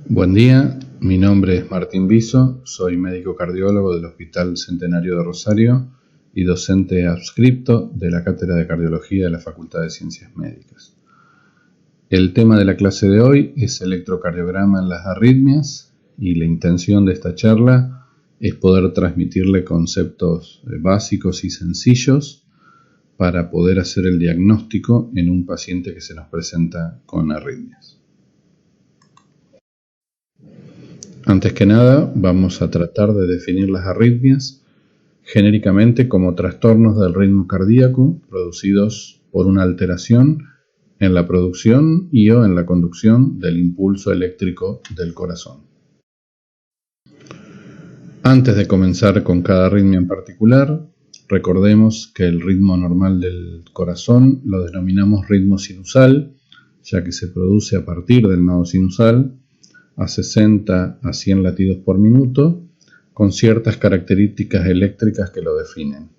Buen día, mi nombre es Martín Viso, soy médico cardiólogo del Hospital Centenario de Rosario y docente adscripto de la Cátedra de Cardiología de la Facultad de Ciencias Médicas. El tema de la clase de hoy es electrocardiograma en las arritmias y la intención de esta charla es poder transmitirle conceptos básicos y sencillos para poder hacer el diagnóstico en un paciente que se nos presenta con arritmias. Antes que nada, vamos a tratar de definir las arritmias genéricamente como trastornos del ritmo cardíaco producidos por una alteración en la producción y o en la conducción del impulso eléctrico del corazón. Antes de comenzar con cada arritmia en particular, recordemos que el ritmo normal del corazón lo denominamos ritmo sinusal, ya que se produce a partir del nodo sinusal a 60 a 100 latidos por minuto, con ciertas características eléctricas que lo definen.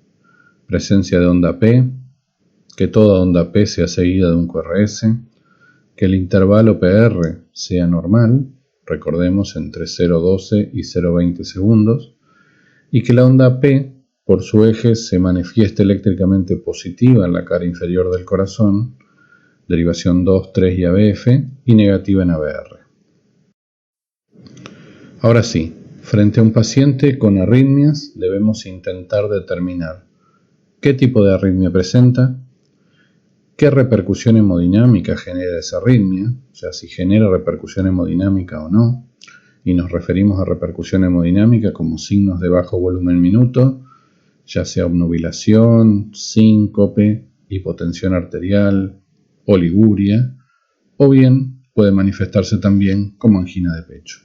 Presencia de onda P, que toda onda P sea seguida de un QRS, que el intervalo PR sea normal, recordemos entre 0,12 y 0,20 segundos, y que la onda P, por su eje, se manifieste eléctricamente positiva en la cara inferior del corazón, derivación 2, 3 y ABF, y negativa en ABR. Ahora sí, frente a un paciente con arritmias debemos intentar determinar qué tipo de arritmia presenta, qué repercusión hemodinámica genera esa arritmia, o sea, si genera repercusión hemodinámica o no, y nos referimos a repercusión hemodinámica como signos de bajo volumen minuto, ya sea obnubilación, síncope, hipotensión arterial, oliguria, o bien puede manifestarse también como angina de pecho.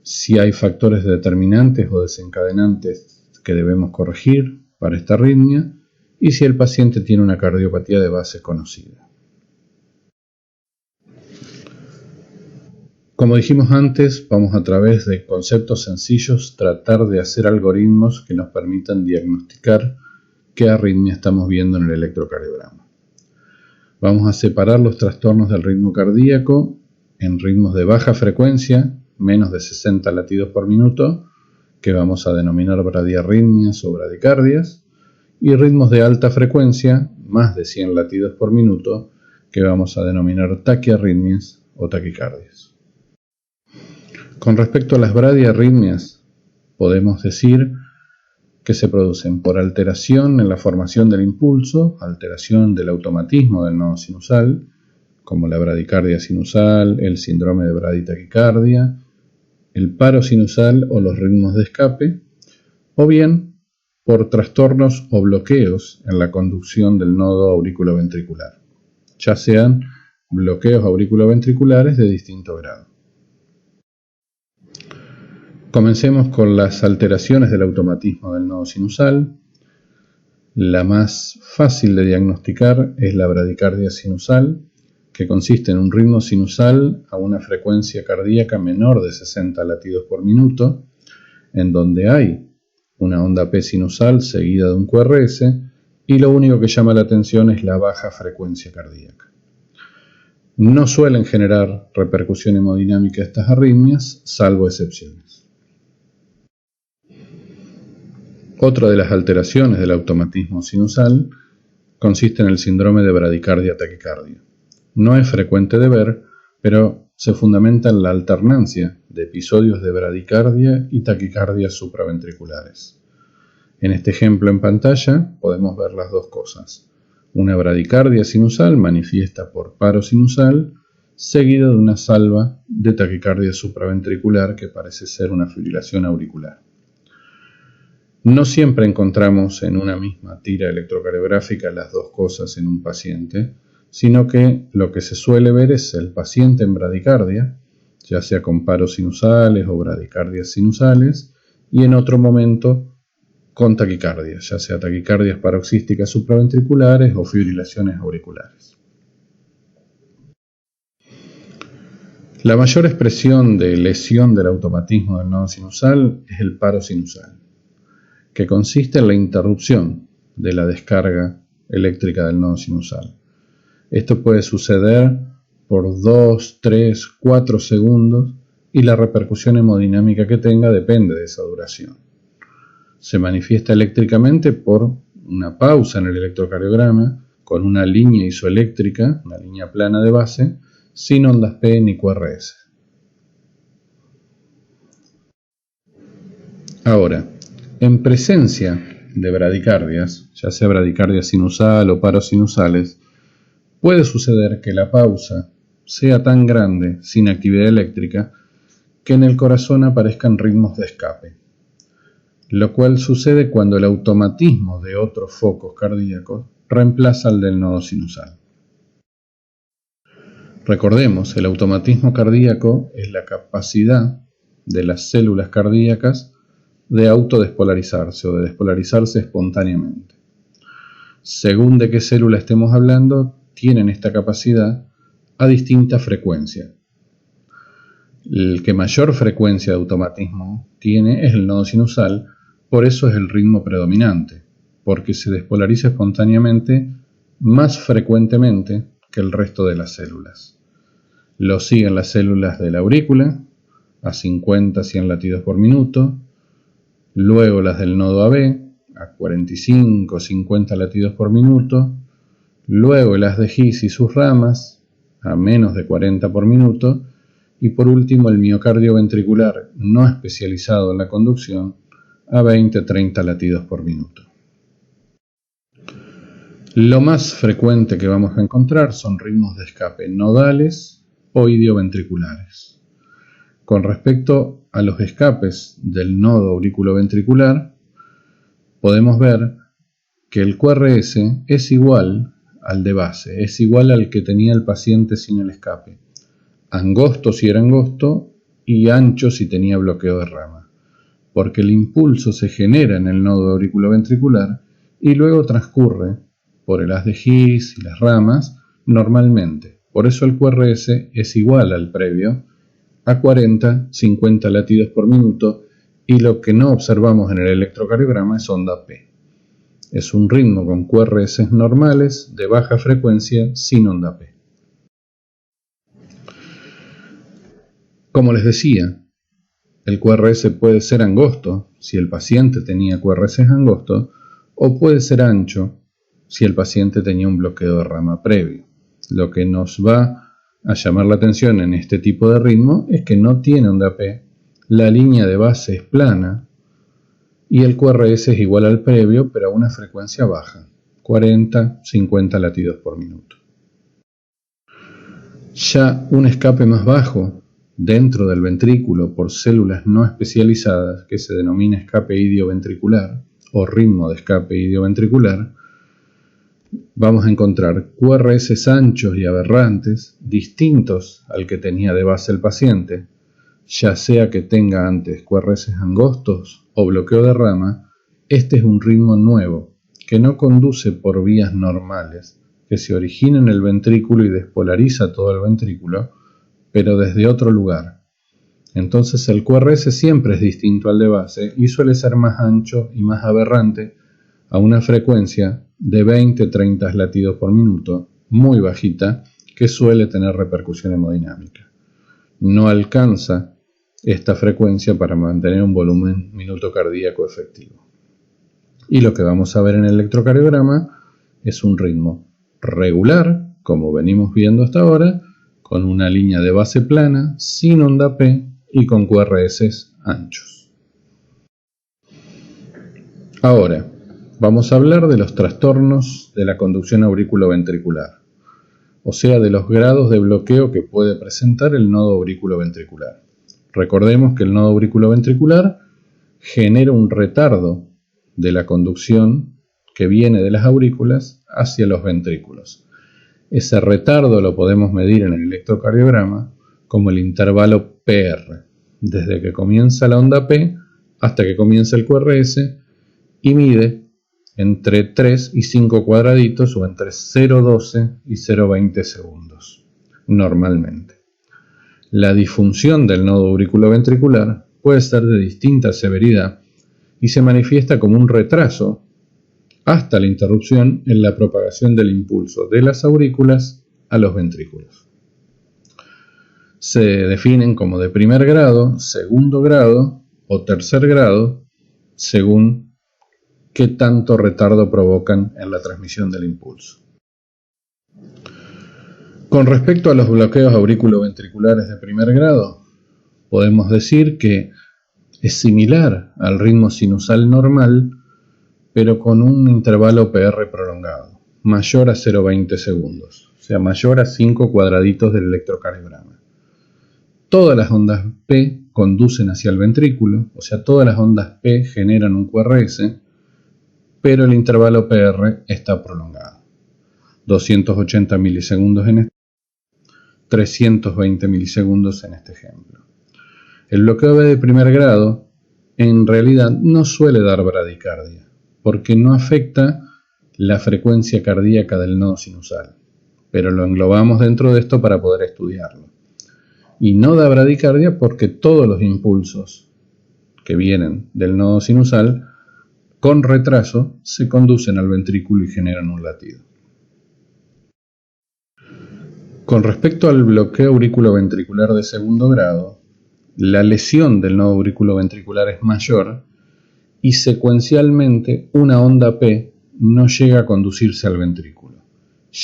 Si hay factores determinantes o desencadenantes que debemos corregir para esta arritmia y si el paciente tiene una cardiopatía de base conocida. Como dijimos antes, vamos a través de conceptos sencillos tratar de hacer algoritmos que nos permitan diagnosticar qué arritmia estamos viendo en el electrocardiograma. Vamos a separar los trastornos del ritmo cardíaco en ritmos de baja frecuencia, menos de 60 latidos por minuto, que vamos a denominar bradiarritmias o bradicardias, y ritmos de alta frecuencia, más de 100 latidos por minuto, que vamos a denominar taquiarritmias o taquicardias. Con respecto a las bradiarritmias, podemos decir que se producen por alteración en la formación del impulso, alteración del automatismo del nodo sinusal, como la bradicardia sinusal, el síndrome de braditaquicardia, el paro sinusal o los ritmos de escape, o bien por trastornos o bloqueos en la conducción del nodo auriculoventricular, ya sean bloqueos auriculoventriculares de distinto grado. Comencemos con las alteraciones del automatismo del nodo sinusal. La más fácil de diagnosticar es la bradicardia sinusal, que consiste en un ritmo sinusal a una frecuencia cardíaca menor de 60 latidos por minuto, en donde hay una onda P sinusal seguida de un QRS, y lo único que llama la atención es la baja frecuencia cardíaca. No suelen generar repercusión hemodinámica estas arritmias, salvo excepciones. Otra de las alteraciones del automatismo sinusal consiste en el síndrome de bradicardia-taquicardia. No es frecuente de ver, pero se fundamenta en la alternancia de episodios de bradicardia y taquicardia supraventriculares. En este ejemplo en pantalla podemos ver las dos cosas. Una bradicardia sinusal manifiesta por paro sinusal, seguida de una salva de taquicardia supraventricular que parece ser una fibrilación auricular. No siempre encontramos en una misma tira electrocardiográfica las dos cosas en un paciente, sino que lo que se suele ver es el paciente en bradicardia, ya sea con paros sinusales o bradicardias sinusales, y en otro momento con taquicardia, ya sea taquicardias paroxísticas supraventriculares o fibrilaciones auriculares. La mayor expresión de lesión del automatismo del nodo sinusal es el paro sinusal, que consiste en la interrupción de la descarga eléctrica del nodo sinusal. Esto puede suceder por 2, 3, 4 segundos y la repercusión hemodinámica que tenga depende de esa duración. Se manifiesta eléctricamente por una pausa en el electrocardiograma con una línea isoeléctrica, una línea plana de base, sin ondas P ni QRS. Ahora, en presencia de bradicardias, ya sea bradicardia sinusal o paros sinusales, puede suceder que la pausa sea tan grande, sin actividad eléctrica, que en el corazón aparezcan ritmos de escape, lo cual sucede cuando el automatismo de otros focos cardíacos reemplaza al del nodo sinusal. Recordemos, el automatismo cardíaco es la capacidad de las células cardíacas de autodespolarizarse o de despolarizarse espontáneamente. Según de qué célula estemos hablando, tienen esta capacidad a distinta frecuencia. El que mayor frecuencia de automatismo tiene es el nodo sinusal, por eso es el ritmo predominante, porque se despolariza espontáneamente más frecuentemente que el resto de las células. Lo siguen las células de la aurícula, a 50-100 latidos por minuto, luego las del nodo AB, a 45-50 latidos por minuto, luego las de His y sus ramas, a menos de 40 por minuto, y por último el miocardio ventricular no especializado en la conducción, a 20-30 latidos por minuto. Lo más frecuente que vamos a encontrar son ritmos de escape nodales o idioventriculares. Con respecto a los escapes del nodo auriculoventricular, podemos ver que el QRS es igual al de base, es igual al que tenía el paciente sin el escape. Angosto si era angosto y ancho si tenía bloqueo de rama, porque el impulso se genera en el nodo auriculoventricular y luego transcurre por el haz de His y las ramas normalmente. Por eso el QRS es igual al previo a 40-50 latidos por minuto y lo que no observamos en el electrocardiograma es onda P. Es un ritmo con QRS normales de baja frecuencia sin onda P. Como les decía, el QRS puede ser angosto si el paciente tenía QRS angosto o puede ser ancho si el paciente tenía un bloqueo de rama previo. Lo que nos va a llamar la atención en este tipo de ritmo es que no tiene onda P, la línea de base es plana y el QRS es igual al previo pero a una frecuencia baja, 40-50 latidos por minuto. Ya un escape más bajo dentro del ventrículo por células no especializadas, que se denomina escape idioventricular o ritmo de escape idioventricular, vamos a encontrar QRS anchos y aberrantes, distintos al que tenía de base el paciente, ya sea que tenga antes QRS angostos o bloqueo de rama. Este es un ritmo nuevo, que no conduce por vías normales, que se origina en el ventrículo y despolariza todo el ventrículo, pero desde otro lugar. Entonces el QRS siempre es distinto al de base y suele ser más ancho y más aberrante a una frecuencia de 20-30 latidos por minuto, muy bajita, que suele tener repercusión hemodinámica. No alcanza esta frecuencia para mantener un volumen minuto cardíaco efectivo. Y lo que vamos a ver en el electrocardiograma es un ritmo regular, como venimos viendo hasta ahora, con una línea de base plana, sin onda P y con QRS anchos. Ahora, vamos a hablar de los trastornos de la conducción auriculoventricular, o sea, de los grados de bloqueo que puede presentar el nodo auriculoventricular. Recordemos que el nodo auriculoventricular genera un retardo de la conducción que viene de las aurículas hacia los ventrículos. Ese retardo lo podemos medir en el electrocardiograma como el intervalo PR, desde que comienza la onda P hasta que comienza el QRS, y mide entre 3 y 5 cuadraditos o entre 0,12 y 0,20 segundos, normalmente. La disfunción del nodo auriculoventricular puede ser de distinta severidad y se manifiesta como un retraso hasta la interrupción en la propagación del impulso de las aurículas a los ventrículos. se definen como de primer grado, segundo grado o tercer grado, según qué tanto retardo provocan en la transmisión del impulso. Con respecto a los bloqueos auriculoventriculares de primer grado, podemos decir que es similar al ritmo sinusal normal, pero con un intervalo PR prolongado, mayor a 0,20 segundos, o sea, mayor a 5 cuadraditos del electrocardiograma. Todas las ondas P conducen hacia el ventrículo, o sea, todas las ondas P generan un QRS, pero el intervalo PR está prolongado. 280 milisegundos en este, 320 milisegundos en este ejemplo. El bloqueo B de primer grado en realidad no suele dar bradicardia, porque no afecta la frecuencia cardíaca del nodo sinusal, pero lo englobamos dentro de esto para poder estudiarlo. Y no da bradicardia porque todos los impulsos que vienen del nodo sinusal con retraso se conducen al ventrículo y generan un latido. Con respecto al bloqueo auriculoventricular de segundo grado, la lesión del nodo auriculoventricular es mayor y secuencialmente una onda P no llega a conducirse al ventrículo.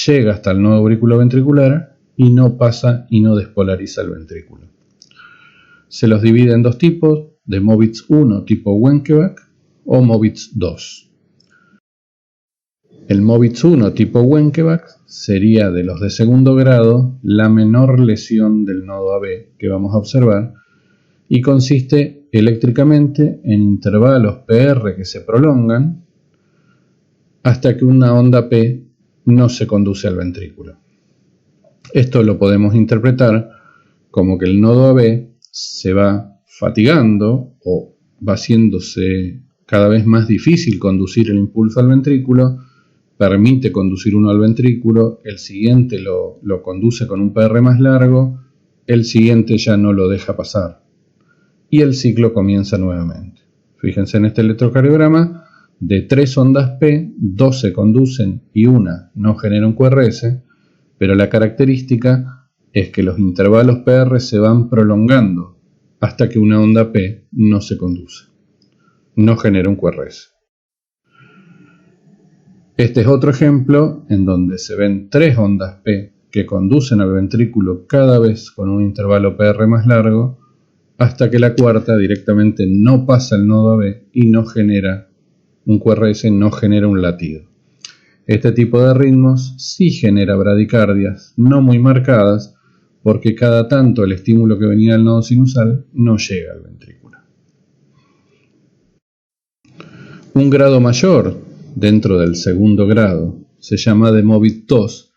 Llega hasta el nodo auriculoventricular y no pasa y no despolariza el ventrículo. Se los divide en dos tipos, de Movitz 1 tipo Wenckebach o Movitz 2. El Movitz 1 tipo Wenckebach sería de los de segundo grado la menor lesión del nodo AB que vamos a observar y consiste eléctricamente en intervalos PR que se prolongan hasta que una onda P no se conduce al ventrículo. Esto lo podemos interpretar como que el nodo AB se va fatigando o va haciéndose cada vez más difícil conducir el impulso al ventrículo, permite conducir uno al ventrículo, el siguiente lo conduce con un PR más largo, el siguiente ya no lo deja pasar y el ciclo comienza nuevamente. Fíjense en este electrocardiograma, de 3 ondas P, 2 se conducen y una no genera un QRS, pero la característica es que los intervalos PR se van prolongando hasta que una onda P no se conduce, no genera un QRS. Este es otro ejemplo en donde se ven 3 ondas P que conducen al ventrículo cada vez con un intervalo PR más largo, hasta que la cuarta directamente no pasa el nodo AB y no genera un QRS, no genera un latido. Este tipo de ritmos sí genera bradicardias, no muy marcadas, porque cada tanto el estímulo que venía del nodo sinusal no llega al ventrículo. Un grado mayor dentro del segundo grado se llama de Movitz 2,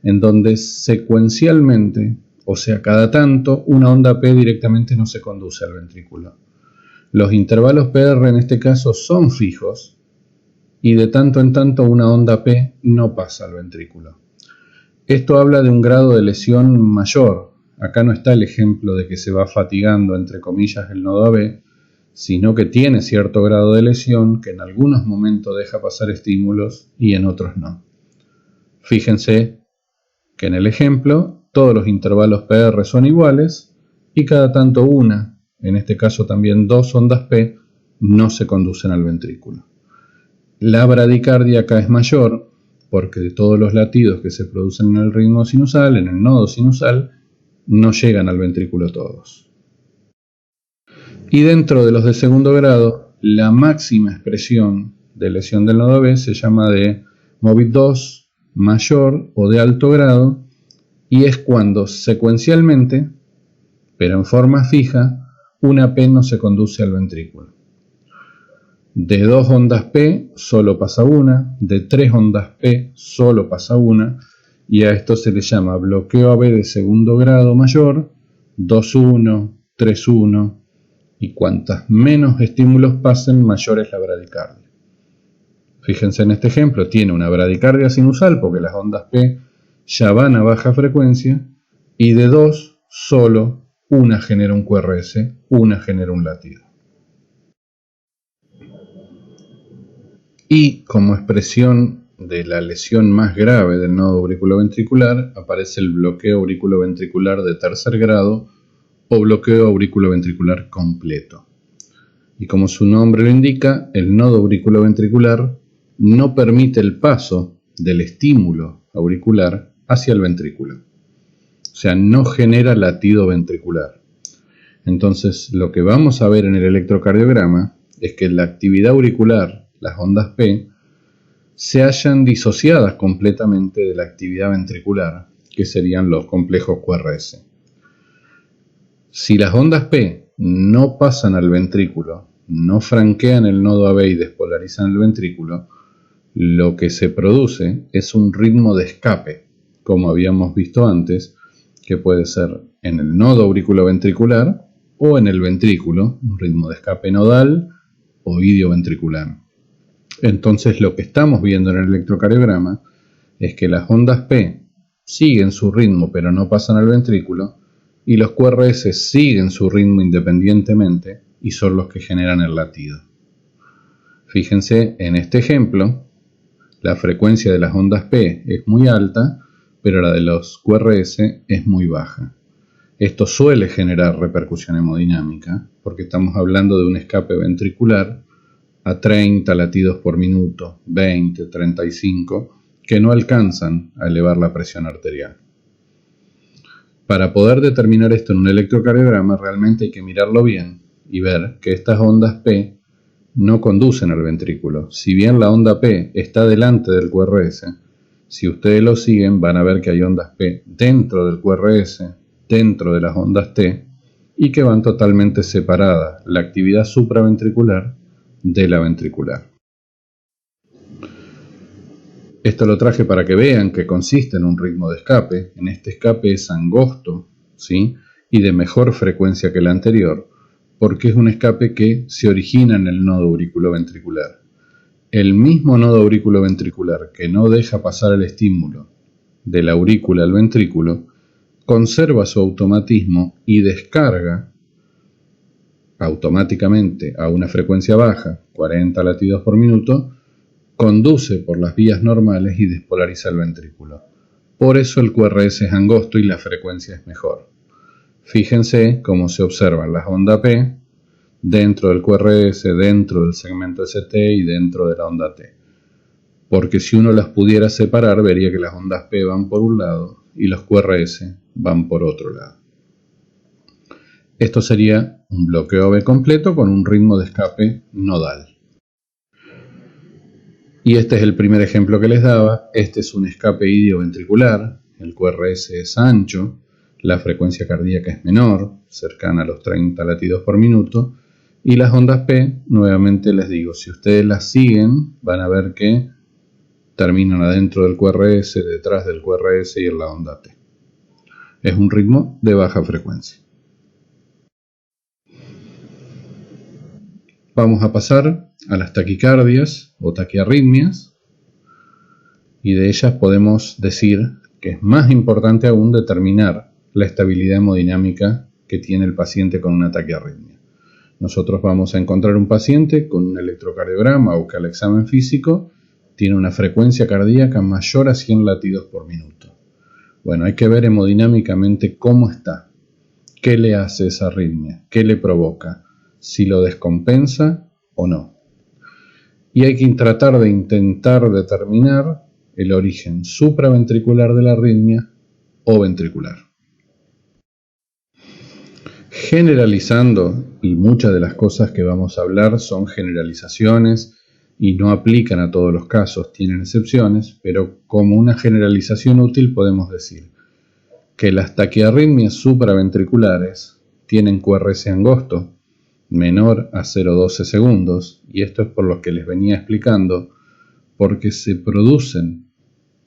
en donde secuencialmente, o sea, cada tanto, una onda P directamente no se conduce al ventrículo. Los intervalos PR en este caso son fijos y de tanto en tanto una onda P no pasa al ventrículo. Esto habla de un grado de lesión mayor. Acá no está el ejemplo de que se va fatigando, entre comillas, el nodo AB, sino que tiene cierto grado de lesión que en algunos momentos deja pasar estímulos y en otros no. Fíjense que en el ejemplo todos los intervalos PR son iguales y cada tanto una, en este caso también 2 ondas P, no se conducen al ventrículo. La bradicardia acá es mayor porque de todos los latidos que se producen en el ritmo sinusal, en el nodo sinusal, no llegan al ventrículo todos. Y dentro de los de segundo grado, la máxima expresión de lesión del nodo B se llama de Movitz 2 mayor o de alto grado y es cuando secuencialmente, pero en forma fija, una P no se conduce al ventrículo. De 2 ondas P solo pasa una, de 3 ondas P solo pasa una, y a esto se le llama bloqueo AB de segundo grado mayor, 2-1, 3-1, y cuantas menos estímulos pasen, mayor es la bradicardia. Fíjense en este ejemplo, tiene una bradicardia sinusal porque las ondas P ya van a baja frecuencia, y de 2 solo una genera un QRS, una genera un latido. Y como expresión de la lesión más grave del nodo auriculoventricular aparece el bloqueo auriculoventricular de tercer grado o bloqueo auriculoventricular completo. Y como su nombre lo indica, el nodo auriculoventricular no permite el paso del estímulo auricular hacia el ventrículo. O sea, no genera latido ventricular. Entonces, lo que vamos a ver en el electrocardiograma es que la actividad auricular, las ondas P, se hallan disociadas completamente de la actividad ventricular, que serían los complejos QRS. Si las ondas P no pasan al ventrículo, no franquean el nodo AB y despolarizan el ventrículo, lo que se produce es un ritmo de escape, como habíamos visto antes, que puede ser en el nodo auriculoventricular o en el ventrículo, un ritmo de escape nodal o idioventricular. Entonces lo que estamos viendo en el electrocardiograma es que las ondas P siguen su ritmo pero no pasan al ventrículo y los QRS siguen su ritmo independientemente y son los que generan el latido. Fíjense en este ejemplo, la frecuencia de las ondas P es muy alta, pero la de los QRS es muy baja. Esto suele generar repercusión hemodinámica porque estamos hablando de un escape ventricular a 30 latidos por minuto, 20, 35, que no alcanzan a elevar la presión arterial. Para poder determinar esto en un electrocardiograma realmente hay que mirarlo bien y ver que estas ondas P no conducen al ventrículo. Si bien la onda P está delante del QRS, si ustedes lo siguen van a ver que hay ondas P dentro del QRS, dentro de las ondas T, y que van totalmente separadas la actividad supraventricular de la ventricular. Esto lo traje para que vean que consiste en un ritmo de escape. En este escape es angosto, ¿sí? Y de mejor frecuencia que el anterior, porque es un escape que se origina en el nodo auriculoventricular. El mismo nodo auriculoventricular que no deja pasar el estímulo de la aurícula al ventrículo, conserva su automatismo y descarga automáticamente a una frecuencia baja, 40 latidos por minuto, conduce por las vías normales y despolariza el ventrículo. Por eso el QRS es angosto y la frecuencia es mejor. Fíjense cómo se observan las ondas P dentro del QRS, dentro del segmento ST y dentro de la onda T. Porque si uno las pudiera separar, vería que las ondas P van por un lado y los QRS van por otro lado. Esto sería un bloqueo AB completo con un ritmo de escape nodal. Y este es el primer ejemplo que les daba. Este es un escape idioventricular. El QRS es ancho, la frecuencia cardíaca es menor, cercana a los 30 latidos por minuto. Y las ondas P, nuevamente les digo, si ustedes las siguen, van a ver que terminan adentro del QRS, detrás del QRS y en la onda T. Es un ritmo de baja frecuencia. Vamos a pasar a las taquicardias o taquiarritmias, y de ellas podemos decir que es más importante aún determinar la estabilidad hemodinámica que tiene el paciente con una taquiarritmia. Nosotros vamos a encontrar un paciente con un electrocardiograma o que al examen físico tiene una frecuencia cardíaca mayor a 100 latidos por minuto. Bueno, hay que ver hemodinámicamente cómo está, qué le hace esa arritmia, qué le provoca, si lo descompensa o no. Y hay que tratar de intentar determinar el origen supraventricular de la arritmia o ventricular. Generalizando, y muchas de las cosas que vamos a hablar son generalizaciones y no aplican a todos los casos, tienen excepciones, pero como una generalización útil podemos decir que las taquiarritmias supraventriculares tienen QRS angosto, menor a 0,12 segundos, y esto es por lo que les venía explicando, porque se producen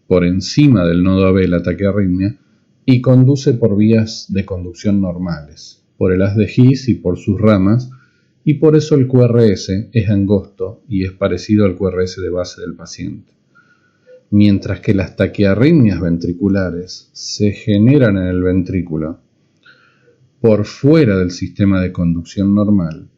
por encima del nodo AB la taquiarritmia y conduce por vías de conducción normales, por el haz de His y por sus ramas, y por eso el QRS es angosto y es parecido al QRS de base del paciente. Mientras que las taquiarritmias ventriculares se generan en el ventrículo por fuera del sistema de conducción normal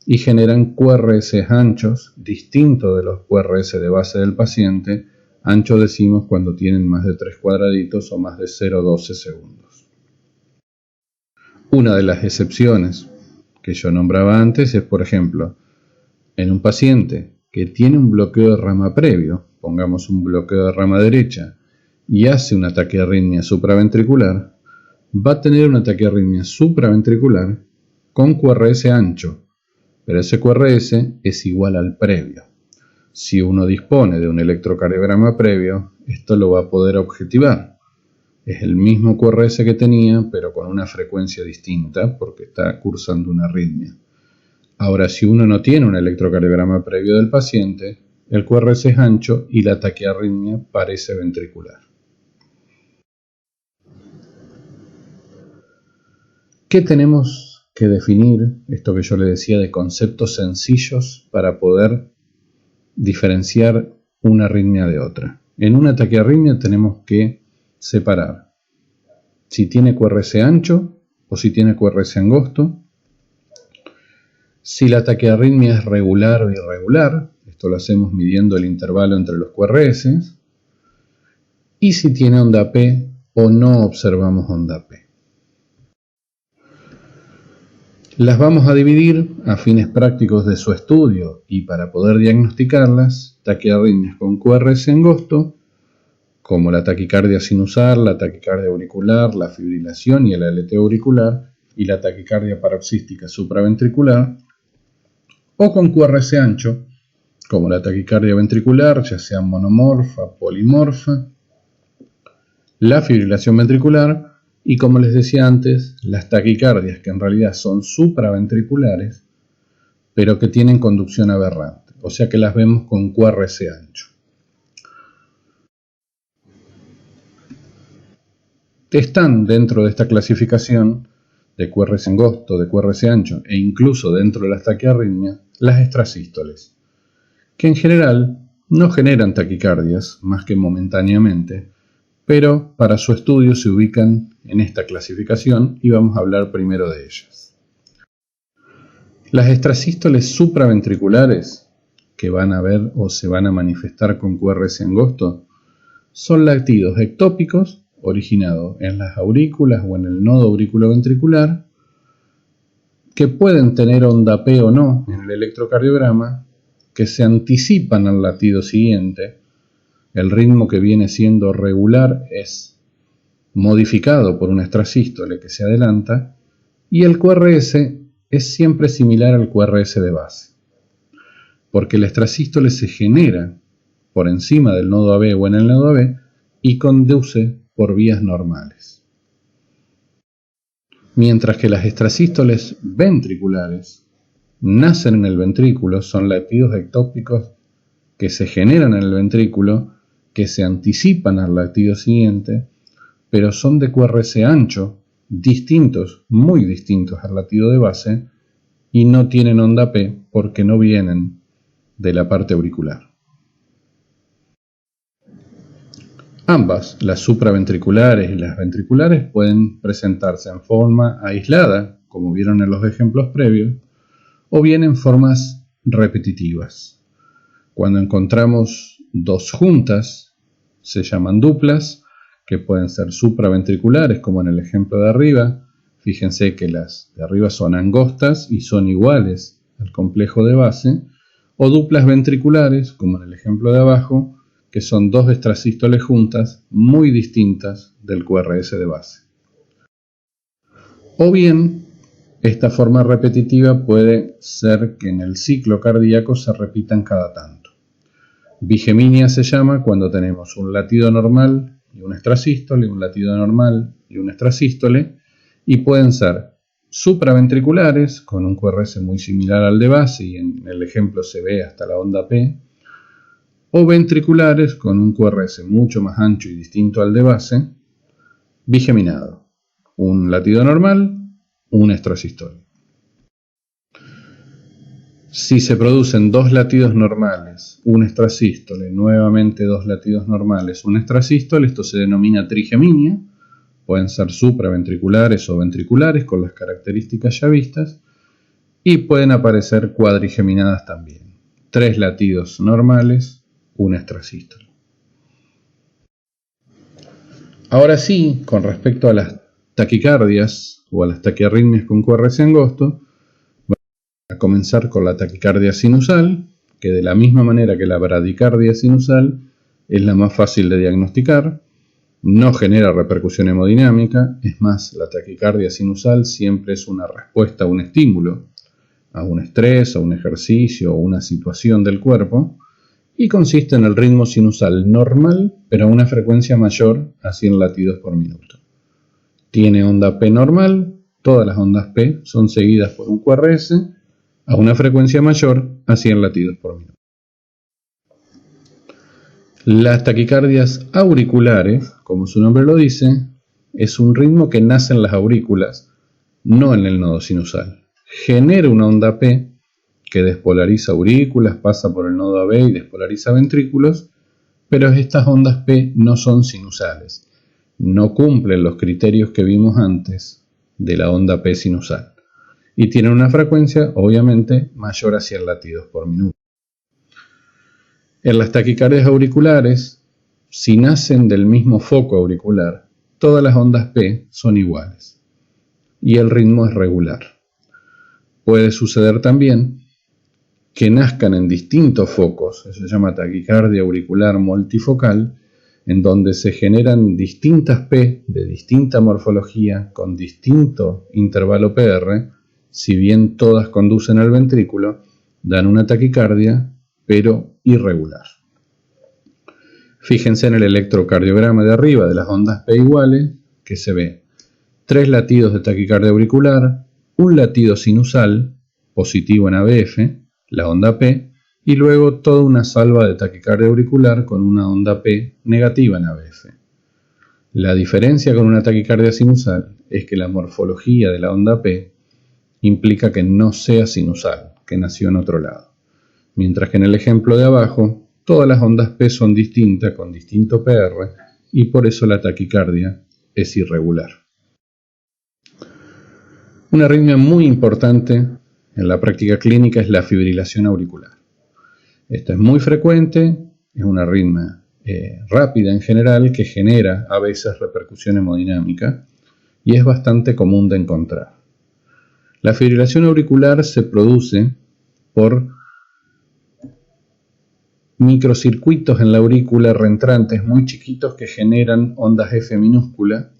y generan QRS anchos, distintos de los QRS de base del paciente, Ancho decimos cuando tienen más de 3 cuadraditos o más de 0,12 segundos. Una de las excepciones que yo nombraba antes es, por ejemplo, en un paciente que tiene un bloqueo de rama previo, pongamos un bloqueo de rama derecha, y hace una taquiarritmia supraventricular, va a tener una taquiarritmia supraventricular con QRS ancho, pero ese QRS es igual al previo. Si uno dispone de un electrocardiograma previo, esto lo va a poder objetivar. Es el mismo QRS que tenía, pero con una frecuencia distinta, porque está cursando una arritmia. Ahora, si uno no tiene un electrocardiograma previo del paciente, el QRS es ancho y la taquiarritmia parece ventricular. ¿Qué tenemos que definir? Esto que yo le decía de conceptos sencillos para poder diferenciar una arritmia de otra. En una taquiarritmia tenemos que separar si tiene QRS ancho o si tiene QRS angosto, si la taquiarritmia es regular o irregular, esto lo hacemos midiendo el intervalo entre los QRS, y si tiene onda P o no observamos onda P. Las vamos a dividir a fines prácticos de su estudio y para poder diagnosticarlas, taquiarritmias con QRS angosto, como la taquicardia sinusal, la taquicardia auricular, la fibrilación y el aleteo auricular, y la taquicardia paroxística supraventricular, o con QRS ancho, como la taquicardia ventricular, ya sea monomorfa, polimorfa, la fibrilación ventricular, y como les decía antes, las taquicardias que en realidad son supraventriculares, pero que tienen conducción aberrante, o sea que las vemos con QRS ancho. Están dentro de esta clasificación de QRS angosto, de QRS ancho e incluso dentro de las taquiarritmias, las extrasístoles, que en general no generan taquicardias más que momentáneamente, pero para su estudio se ubican en esta clasificación y vamos a hablar primero de ellas. Las extrasístoles supraventriculares, que van a ver o se van a manifestar con QRS angosto, son latidos ectópicos originados en las aurículas o en el nodo auriculoventricular, que pueden tener onda P o no en el electrocardiograma, que se anticipan al latido siguiente. El ritmo que viene siendo regular es modificado por una extrasístole que se adelanta y el QRS es siempre similar al QRS de base, porque la extrasístole se genera por encima del nodo AB o en el nodo AB y conduce por vías normales. Mientras que las extrasístoles ventriculares nacen en el ventrículo, son latidos ectópicos que se generan en el ventrículo, que se anticipan al latido siguiente, pero son de QRS ancho, distintos, muy distintos al latido de base, y no tienen onda P porque no vienen de la parte auricular. Ambas, las supraventriculares y las ventriculares, pueden presentarse en forma aislada, como vieron en los ejemplos previos, o bien en formas repetitivas. Cuando encontramos dos juntas, se llaman duplas, que pueden ser supraventriculares, como en el ejemplo de arriba. Fíjense que las de arriba son angostas y son iguales al complejo de base, o duplas ventriculares, como en el ejemplo de abajo, que son dos extrasístoles juntas muy distintas del QRS de base. O bien, esta forma repetitiva puede ser que en el ciclo cardíaco se repitan cada tanto. Bigeminia se llama cuando tenemos un latido normal y una extrasístole, un latido normal y una extrasístole, y pueden ser supraventriculares con un QRS muy similar al de base, y en el ejemplo se ve hasta la onda P, o ventriculares con un QRS mucho más ancho y distinto al de base, bigeminado, un latido normal, una extrasístole. Si se producen dos latidos normales, una extrasístole, nuevamente dos latidos normales, una extrasístole, esto se denomina trigeminia, pueden ser supraventriculares o ventriculares con las características ya vistas, y pueden aparecer cuadrigeminadas también, tres latidos normales, una extrasístole. Ahora sí, con respecto a las taquicardias o a las taquiarritmias con QRS angosto, vamos a comenzar con la taquicardia sinusal, que de la misma manera que la bradicardia sinusal es la más fácil de diagnosticar, no genera repercusión hemodinámica, es más, la taquicardia sinusal siempre es una respuesta a un estímulo, a un estrés, a un ejercicio o una situación del cuerpo, y consiste en el ritmo sinusal normal, pero a una frecuencia mayor a 100 latidos por minuto. Tiene onda P normal, todas las ondas P son seguidas por un QRS a una frecuencia mayor a 100 latidos por minuto. Las taquicardias auriculares, como su nombre lo dice, es un ritmo que nace en las aurículas, no en el nodo sinusal. Genera una onda P que despolariza aurículas, pasa por el nodo AB y despolariza ventrículos, pero estas ondas P no son sinusales, no cumplen los criterios que vimos antes de la onda P sinusal y tienen una frecuencia obviamente mayor a 100 latidos por minuto. En las taquicardias auriculares, si nacen del mismo foco auricular, todas las ondas P son iguales y el ritmo es regular. Puede suceder también que nazcan en distintos focos, eso se llama taquicardia auricular multifocal, en donde se generan distintas P de distinta morfología con distinto intervalo PR, si bien todas conducen al ventrículo, dan una taquicardia, pero irregular. Fíjense en el electrocardiograma de arriba de las ondas P iguales, que se ve 3 latidos de taquicardia auricular, un latido sinusal, positivo en ABF, la onda P, y luego toda una salva de taquicardia auricular con una onda P negativa en ABF. La diferencia con una taquicardia sinusal es que la morfología de la onda P implica que no sea sinusal, que nació en otro lado. Mientras que en el ejemplo de abajo, todas las ondas P son distintas con distinto PR y por eso la taquicardia es irregular. Una arritmia muy importante en la práctica clínica es la fibrilación auricular. Esta es muy frecuente, es una arritmia rápida en general que genera a veces repercusión hemodinámica y es bastante común de encontrar. La fibrilación auricular se produce por microcircuitos en la aurícula reentrantes muy chiquitos que generan ondas F minúscula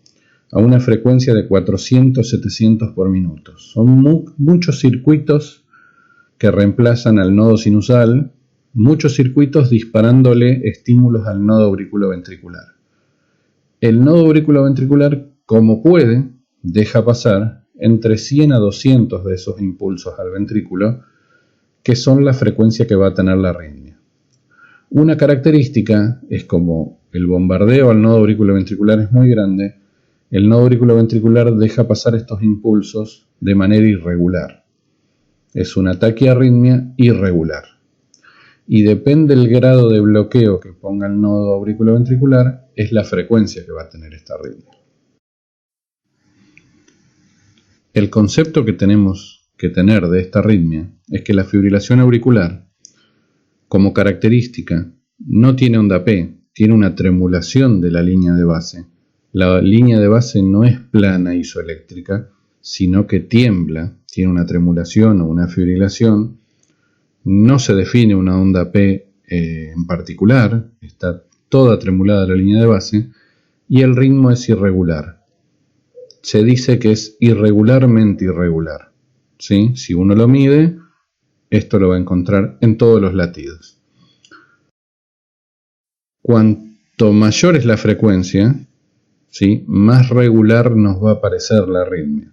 a una frecuencia de 400-700 por minuto. Son muchos circuitos que reemplazan al nodo sinusal, muchos circuitos disparándole estímulos al nodo auriculoventricular. El nodo auriculoventricular, como puede, deja pasar entre 100 a 200 de esos impulsos al ventrículo, que son la frecuencia que va a tener la arritmia. Una característica es como el bombardeo al nodo auriculoventricular es muy grande, el nodo auriculoventricular deja pasar estos impulsos de manera irregular. Es una taquiarritmia irregular. Y depende del grado de bloqueo que ponga el nodo auriculoventricular, es la frecuencia que va a tener esta arritmia. El concepto que tenemos que tener de esta arritmia es que la fibrilación auricular, como característica, no tiene onda P, tiene una tremulación de la línea de base. La línea de base no es plana isoeléctrica, sino que tiembla, tiene una tremulación o una fibrilación. No se define una onda P en particular, está toda tremulada la línea de base y el ritmo es irregular. Se dice que es irregularmente irregular, ¿sí? Si uno lo mide, esto lo va a encontrar en todos los latidos. Cuanto mayor es la frecuencia, ¿sí?, más regular nos va a parecer la arritmia.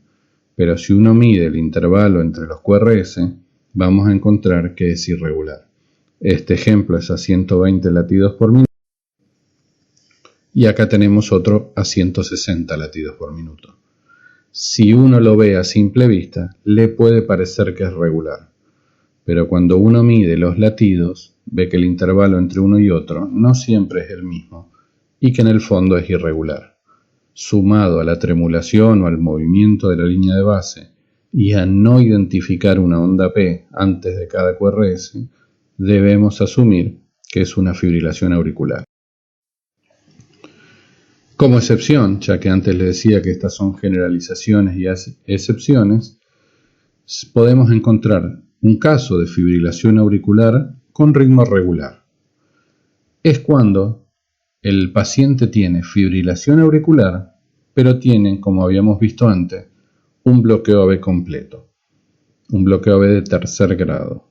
Pero si uno mide el intervalo entre los QRS, vamos a encontrar que es irregular. Este ejemplo es a 120 latidos por minuto. Y acá tenemos otro a 160 latidos por minuto. Si uno lo ve a simple vista, le puede parecer que es regular. Pero cuando uno mide los latidos, ve que el intervalo entre uno y otro no siempre es el mismo y que en el fondo es irregular. Sumado a la tremulación o al movimiento de la línea de base y a no identificar una onda P antes de cada QRS, debemos asumir que es una fibrilación auricular. Como excepción, ya que antes les decía que estas son generalizaciones y excepciones, podemos encontrar un caso de fibrilación auricular con ritmo regular. Es cuando el paciente tiene fibrilación auricular, pero tiene, como habíamos visto antes, un bloqueo AB completo, un bloqueo AB de tercer grado.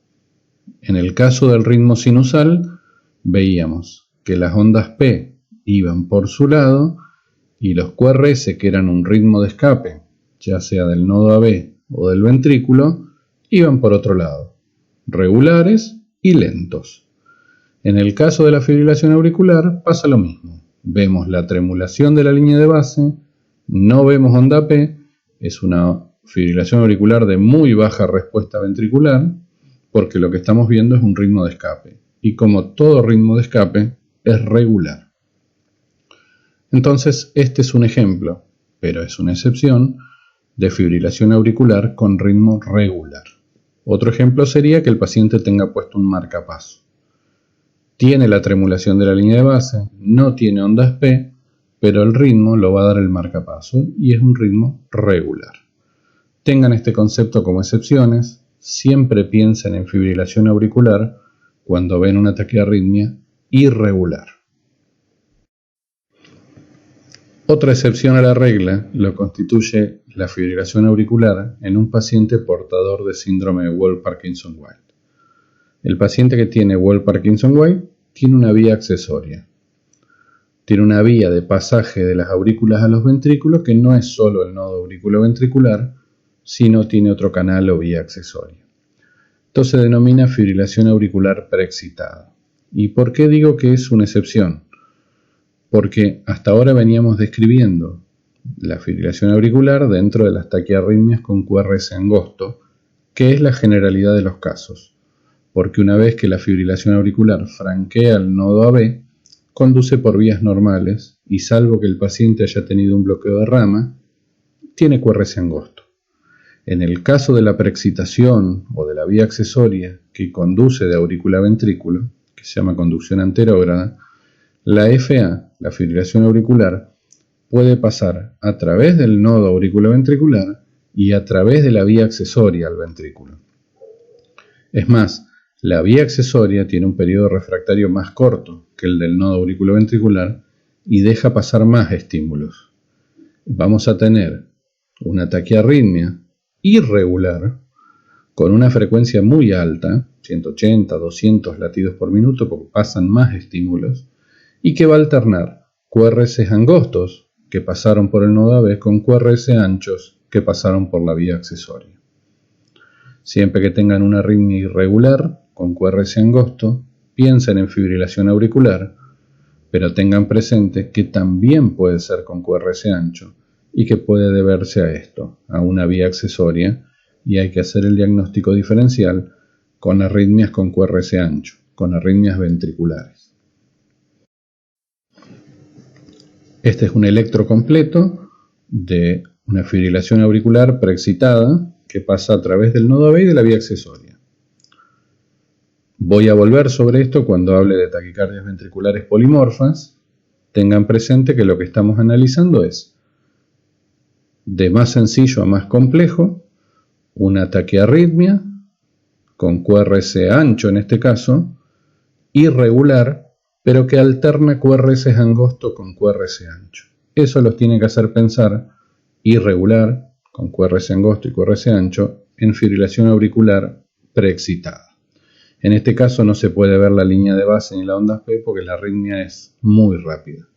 En el caso del ritmo sinusal, veíamos que las ondas P iban por su lado y los QRS, que eran un ritmo de escape, ya sea del nodo AB o del ventrículo, iban por otro lado, regulares y lentos. En el caso de la fibrilación auricular pasa lo mismo. Vemos la tremulación de la línea de base, no vemos onda P, es una fibrilación auricular de muy baja respuesta ventricular, porque lo que estamos viendo es un ritmo de escape. Y como todo ritmo de escape, es regular. Entonces, este es un ejemplo, pero es una excepción, de fibrilación auricular con ritmo regular. Otro ejemplo sería que el paciente tenga puesto un marcapaso. Tiene la tremulación de la línea de base, no tiene ondas P, pero el ritmo lo va a dar el marcapaso y es un ritmo regular. Tengan este concepto como excepciones, siempre piensen en fibrilación auricular cuando ven una taquiarritmia irregular. Otra excepción a la regla lo constituye la fibrilación auricular en un paciente portador de síndrome de Wolff-Parkinson-White. El paciente que tiene Wolff-Parkinson-White tiene una vía accesoria. Tiene una vía de pasaje de las aurículas a los ventrículos que no es solo el nodo auriculoventricular, sino tiene otro canal o vía accesoria. Esto se denomina fibrilación auricular preexcitada. ¿Y por qué digo que es una excepción? Porque hasta ahora veníamos describiendo la fibrilación auricular dentro de las taquiarritmias con QRS angosto, que es la generalidad de los casos, porque una vez que la fibrilación auricular franquea el nodo AB, conduce por vías normales y salvo que el paciente haya tenido un bloqueo de rama, tiene QRS angosto. En el caso de la preexcitación o de la vía accesoria que conduce de aurícula a ventrículo, que se llama conducción anterógrada, la FA, la fibrilación auricular, puede pasar a través del nodo auriculoventricular y a través de la vía accesoria al ventrículo. Es más, la vía accesoria tiene un periodo refractario más corto que el del nodo auriculoventricular y deja pasar más estímulos. Vamos a tener una taquiarritmia irregular con una frecuencia muy alta, 180, 200 latidos por minuto, porque pasan más estímulos, y que va a alternar QRS angostos que pasaron por el nodo AB con QRS anchos que pasaron por la vía accesoria. Siempre que tengan una arritmia irregular con QRS angosto, piensen en fibrilación auricular, pero tengan presente que también puede ser con QRS ancho y que puede deberse a esto, a una vía accesoria, y hay que hacer el diagnóstico diferencial con arritmias con QRS ancho, con arritmias ventriculares. Este es un electro completo de una fibrilación auricular preexcitada que pasa a través del nodo AB y de la vía accesoria. Voy a volver sobre esto cuando hable de taquicardias ventriculares polimorfas. Tengan presente que lo que estamos analizando es de más sencillo a más complejo, una taquiarritmia con QRS ancho en este caso, irregular, pero que alterna QRS angosto con QRS ancho. Eso los tiene que hacer pensar irregular, con QRS angosto y QRS ancho, en fibrilación auricular preexcitada. En este caso no se puede ver la línea de base ni la onda P porque la arritmia es muy rápida.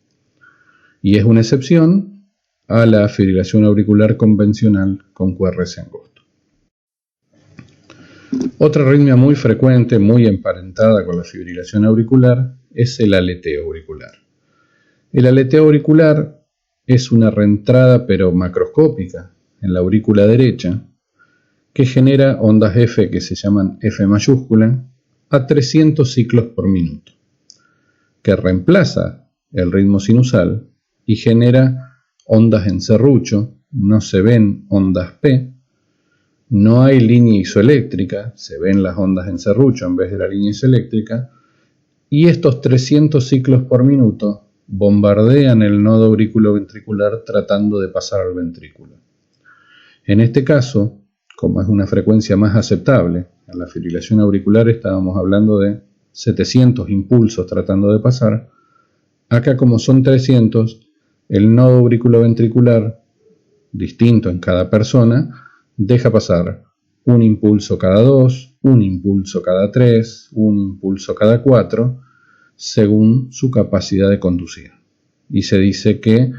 Y es una excepción a la fibrilación auricular convencional con QRS angosto. Otra arritmia muy frecuente, muy emparentada con la fibrilación auricular, es el aleteo auricular. El aleteo auricular es una reentrada pero macroscópica en la aurícula derecha que genera ondas F que se llaman F mayúscula a 300 ciclos por minuto, que reemplaza el ritmo sinusal y genera ondas en serrucho, no se ven ondas P, no hay línea isoeléctrica, se ven las ondas en serrucho en vez de la línea isoeléctrica, y estos 300 ciclos por minuto bombardean el nodo auriculoventricular tratando de pasar al ventrículo. En este caso, como es una frecuencia más aceptable, en la fibrilación auricular estábamos hablando de 700 impulsos tratando de pasar, acá como son 300, el nodo auriculoventricular, distinto en cada persona, deja pasar un impulso cada 2, un impulso cada 3, un impulso cada 4, según su capacidad de conducir. Y se dice que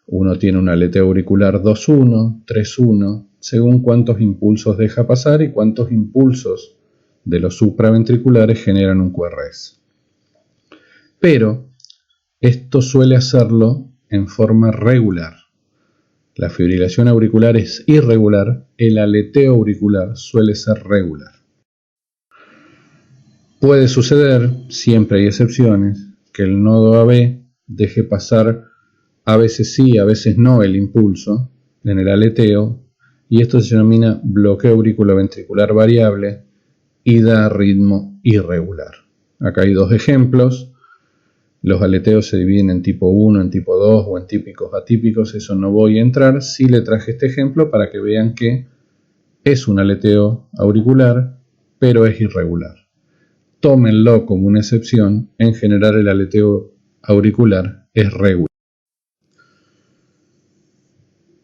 uno tiene un aleteo auricular 2-1, 3-1, según cuántos impulsos deja pasar y cuántos impulsos de los supraventriculares generan un QRS. Pero esto suele hacerlo en forma regular. La fibrilación auricular es irregular, el aleteo auricular suele ser regular. Puede suceder, siempre hay excepciones, que el nodo AB deje pasar a veces sí, a veces no el impulso en el aleteo, y esto se denomina bloqueo auriculoventricular variable y da ritmo irregular. Acá hay dos ejemplos. Los aleteos se dividen en tipo 1, en tipo 2 o en típicos atípicos, eso no voy a entrar. Sí le traje este ejemplo para que vean que es un aleteo auricular, pero es irregular. Tómenlo como una excepción, en general el aleteo auricular es regular.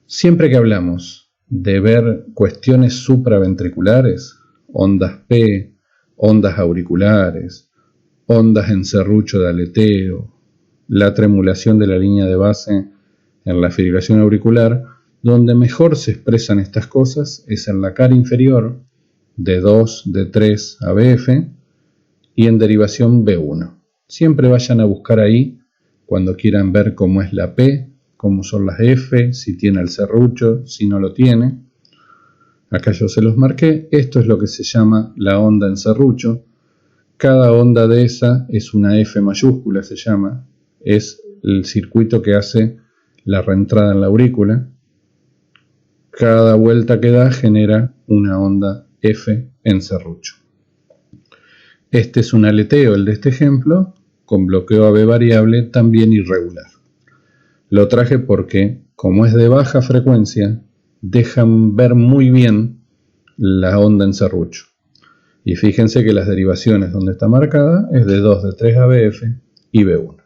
Siempre que hablamos de ver cuestiones supraventriculares, ondas P, ondas auriculares, ondas en serrucho de aleteo, la tremulación de la línea de base en la fibrilación auricular, donde mejor se expresan estas cosas es en la cara inferior de 2, de 3 ABF y en derivación B1. Siempre vayan a buscar ahí cuando quieran ver cómo es la P, cómo son las F, si tiene el serrucho, si no lo tiene. Acá yo se los marqué. Esto es lo que se llama la onda en serrucho. Cada onda de esa es una F mayúscula, se llama. Es el circuito que hace la reentrada en la aurícula. Cada vuelta que da genera una onda F en serrucho. Este es un aleteo, el de este ejemplo, con bloqueo AB variable, también irregular. Lo traje porque, como es de baja frecuencia, dejan ver muy bien la onda en serrucho. Y fíjense que las derivaciones donde está marcada es de 2, de 3 ABF y B1.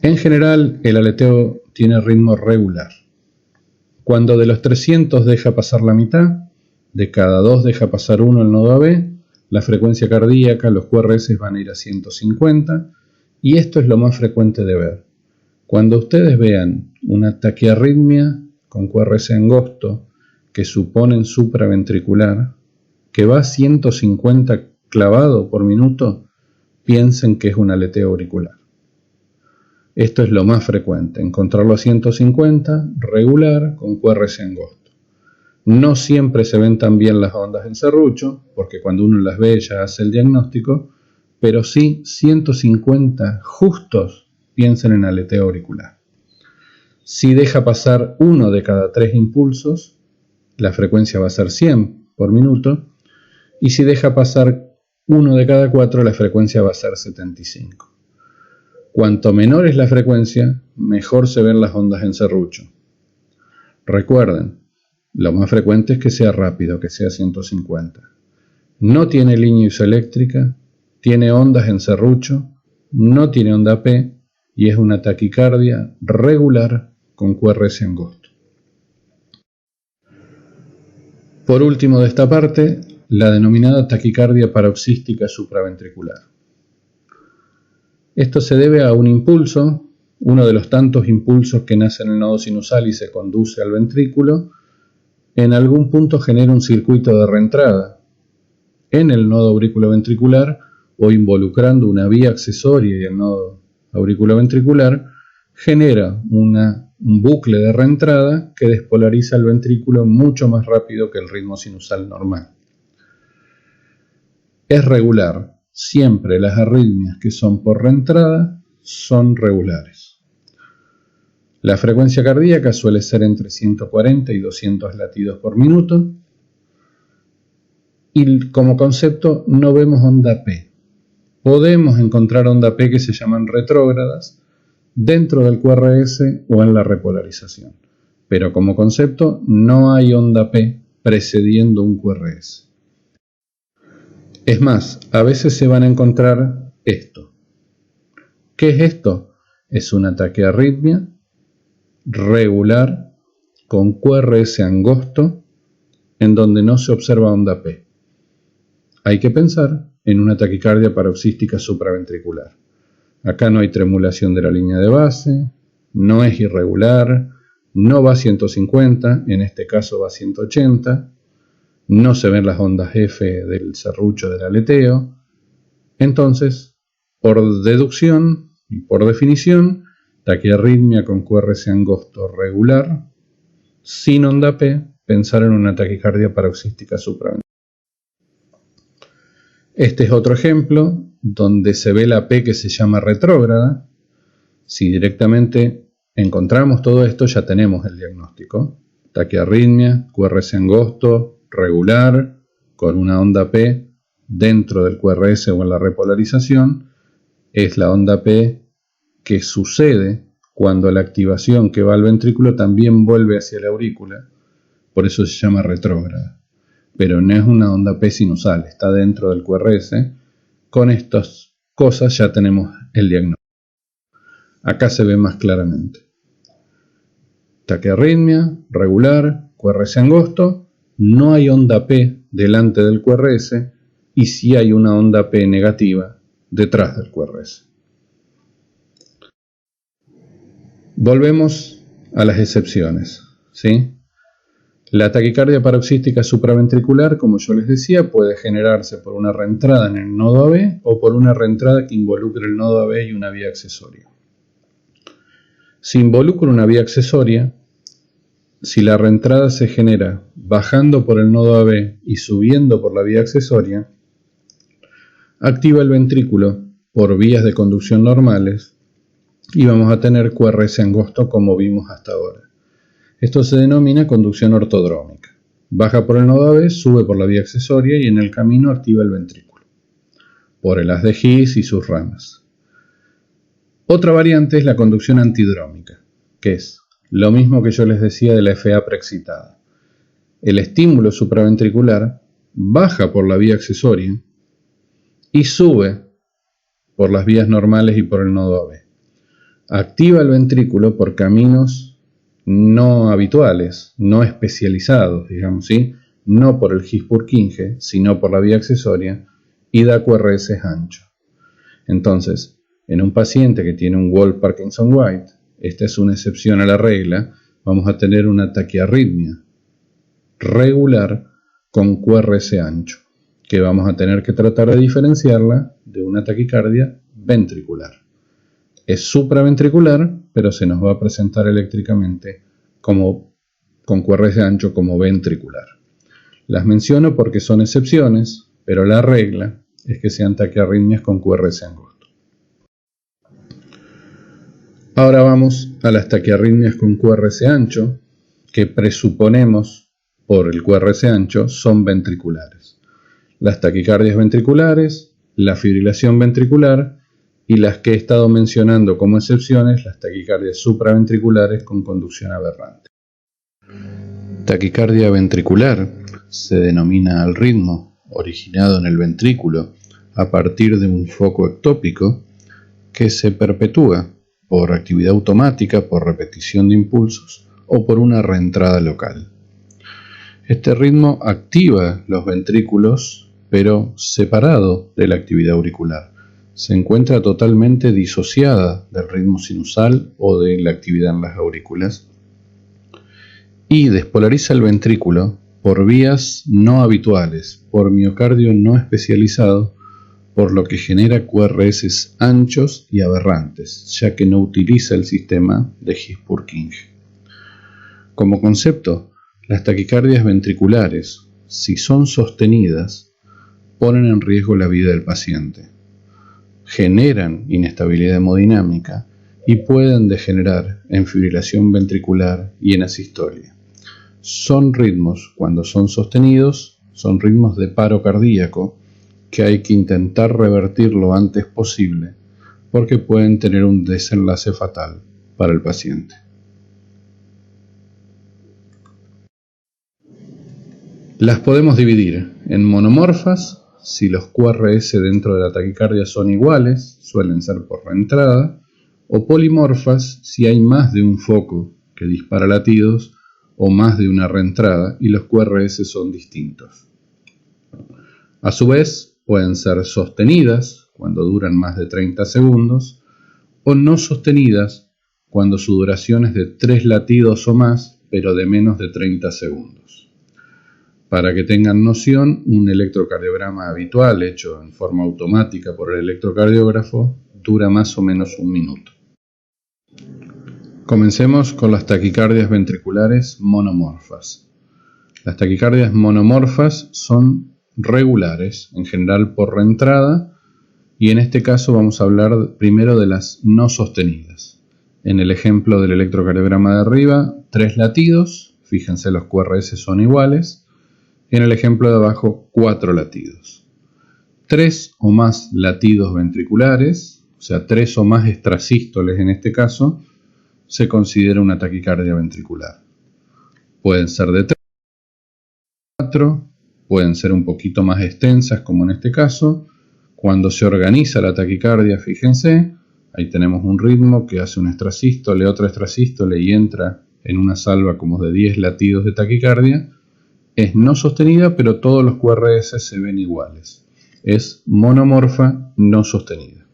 En general, el aleteo tiene ritmo regular. Cuando de los 300 deja pasar la mitad, de cada 2 deja pasar 1 el nodo AB, la frecuencia cardíaca, los QRS van a ir a 150, y esto es lo más frecuente de ver. Cuando ustedes vean una taquiarritmia con QRS angosto que suponen supraventricular, que va a 150 clavado por minuto, piensen que es un aleteo auricular. Esto es lo más frecuente, encontrarlo a 150, regular, con QRS angosto. No siempre se ven tan bien las ondas en serrucho, porque cuando uno las ve ya hace el diagnóstico, pero sí 150 justos, piensen en aleteo auricular. Si deja pasar uno de cada 3 impulsos, la frecuencia va a ser 100 por minuto, y si deja pasar uno de cada 4, la frecuencia va a ser 75. Cuanto menor es la frecuencia, mejor se ven las ondas en serrucho. Recuerden, lo más frecuente es que sea rápido, que sea 150. No tiene línea isoeléctrica, tiene ondas en serrucho, no tiene onda P y es una taquicardia regular con QRS angosto. Por último de esta parte, la denominada taquicardia paroxística supraventricular. Esto se debe a un impulso, uno de los tantos impulsos que nace en el nodo sinusal y se conduce al ventrículo. En algún punto genera un circuito de reentrada en el nodo auriculoventricular o involucrando una vía accesoria y el nodo auriculoventricular, genera un bucle de reentrada que despolariza el ventrículo mucho más rápido que el ritmo sinusal normal. Es regular. Siempre las arritmias que son por reentrada son regulares. La frecuencia cardíaca suele ser entre 140 y 200 latidos por minuto. Y como concepto no vemos onda P. podemos encontrar onda P que se llaman retrógradas dentro del QRS o en la repolarización. Pero como concepto no hay onda P precediendo un QRS. Es más, a veces se van a encontrar esto. ¿Qué es esto? Es una taquiarritmia regular con QRS angosto en donde no se observa onda P. Hay que pensar en una taquicardia paroxística supraventricular. Acá no hay tremulación de la línea de base, no es irregular, no va a 150, en este caso va a 180, no se ven las ondas F del serrucho del aleteo. Entonces, por deducción y por definición, taquiarritmia con QRS angosto regular, sin onda P, pensar en una taquicardia paroxística supraventricular. Este es otro ejemplo donde se ve la P que se llama retrógrada. Si directamente encontramos todo esto, ya tenemos el diagnóstico. Taquiarritmia, QRS angosto, regular, con una onda P dentro del QRS o en la repolarización. Es la onda P que sucede cuando la activación que va al ventrículo también vuelve hacia la aurícula. Por eso se llama retrógrada. Pero no es una onda P sinusal, está dentro del QRS. Con estas cosas ya tenemos el diagnóstico. Acá se ve más claramente. Taquiarritmia, regular, QRS angosto, no hay onda P delante del QRS y sí hay una onda P negativa detrás del QRS. Volvemos a las excepciones, ¿sí? La taquicardia paroxística supraventricular, como yo les decía, puede generarse por una reentrada en el nodo AB o por una reentrada que involucre el nodo AB y una vía accesoria. Si involucra una vía accesoria, si la reentrada se genera bajando por el nodo AB y subiendo por la vía accesoria, activa el ventrículo por vías de conducción normales y vamos a tener QRS angosto como vimos hasta ahora. Esto se denomina conducción ortodrómica. Baja por el nodo AB, sube por la vía accesoria y en el camino activa el ventrículo, por el haz de His y sus ramas. Otra variante es la conducción antidrómica, que es lo mismo que yo les decía de la FA preexcitada. El estímulo supraventricular baja por la vía accesoria y sube por las vías normales y por el nodo AB. Activa el ventrículo por caminos no habituales, no especializados, digamos, ¿sí? No por el His-Purkinje, sino por la vía accesoria y da QRS ancho. Entonces, en un paciente que tiene un Wolff-Parkinson-White, esta es una excepción a la regla, vamos a tener una taquiarritmia regular con QRS ancho, que vamos a tener que tratar de diferenciarla de una taquicardia ventricular. Es supraventricular, pero se nos va a presentar eléctricamente con QRS ancho como ventricular. Las menciono porque son excepciones, pero la regla es que sean taquiarritmias con QRS angosto. Ahora vamos a las taquiarritmias con QRS ancho, que presuponemos por el QRS ancho son ventriculares. Las taquicardias ventriculares, la fibrilación ventricular y las que he estado mencionando como excepciones, las taquicardias supraventriculares con conducción aberrante. Taquicardia ventricular se denomina al ritmo originado en el ventrículo a partir de un foco ectópico que se perpetúa por actividad automática, por repetición de impulsos o por una reentrada local. Este ritmo activa los ventrículos, pero separado de la actividad auricular. Se encuentra totalmente disociada del ritmo sinusal o de la actividad en las aurículas y despolariza el ventrículo por vías no habituales, por miocardio no especializado, por lo que genera QRS anchos y aberrantes, ya que no utiliza el sistema de His-Purkinje. Como concepto, las taquicardias ventriculares, si son sostenidas, ponen en riesgo la vida del paciente. Generan inestabilidad hemodinámica y pueden degenerar en fibrilación ventricular y en asistolia. Son ritmos, cuando son sostenidos, son ritmos de paro cardíaco que hay que intentar revertir lo antes posible porque pueden tener un desenlace fatal para el paciente. Las podemos dividir en monomorfas, si los QRS dentro de la taquicardia son iguales, suelen ser por reentrada, o polimorfas si hay más de un foco que dispara latidos o más de una reentrada y los QRS son distintos. A su vez, pueden ser sostenidas cuando duran más de 30 segundos o no sostenidas cuando su duración es de 3 latidos o más, pero de menos de 30 segundos. Para que tengan noción, un electrocardiograma habitual hecho en forma automática por el electrocardiógrafo dura más o menos un minuto. Comencemos con las taquicardias ventriculares monomorfas. Las taquicardias monomorfas son regulares, en general por reentrada, y en este caso vamos a hablar primero de las no sostenidas. En el ejemplo del electrocardiograma de arriba, 3 latidos, fíjense los QRS son iguales. En el ejemplo de abajo, 4 latidos. 3 o más latidos ventriculares, o sea, 3 o más extrasístoles en este caso, se considera una taquicardia ventricular. Pueden ser de 4, pueden ser un poquito más extensas, como en este caso. Cuando se organiza la taquicardia, fíjense, ahí tenemos un ritmo que hace un extrasístole, otra extrasístole y entra en una salva como de 10 latidos de taquicardia. Es no sostenida, pero todos los QRS se ven iguales. Es monomorfa no sostenida.